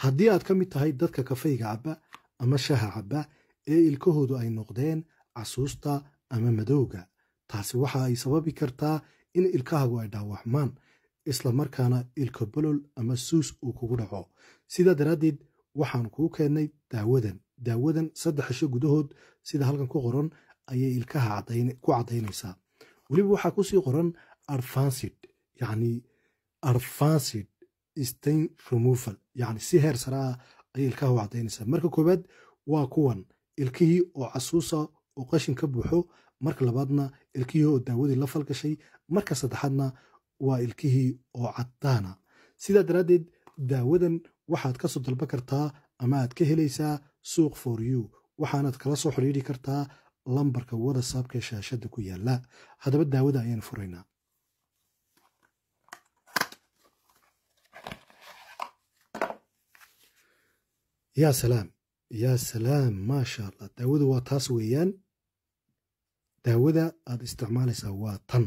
haddii aad ka mid tahay dadka kafayga cabba ama shaha cabba ee ilkahoodu ay noqdeen casuusta ama madowga, taasi waxa ay sababi kartaa in ilkahaagu ay dhaawacmaan isla markaana ilko bolol ama suus uu kugu dhaco. sidaa daraaddeed waxaan kuu keennay daawadan 3 cisho gudahood sida halkan ku qoran ayay ilkaha ku caddaynaysaa. weliba waxaa kusii qoran advanced stain removal, yacni si heer sare ah ayay ilkaha u caddaynaysaa. marka koowaad waa kuwan ilkihii oo casuusa oo qashin ka buuxo, marka labaadna ilkihii oo daawadii la falgashay, marka saddexaadna waa ilkihii oo caddaana. sidaa daraaddeed daawadan waxaad ka soo dalban kartaa ama aad ka helaysaa suuq for you, waxaanaad kala soo xidhiidhi kartaa lambarka whatsappka ee shaashadda ku yaala. haddaba daawada ayaan furaynaa. yaa salaam maasha allah, daawadu waa taas weeyaan. daawada aad isticmaalaysaa waa tan.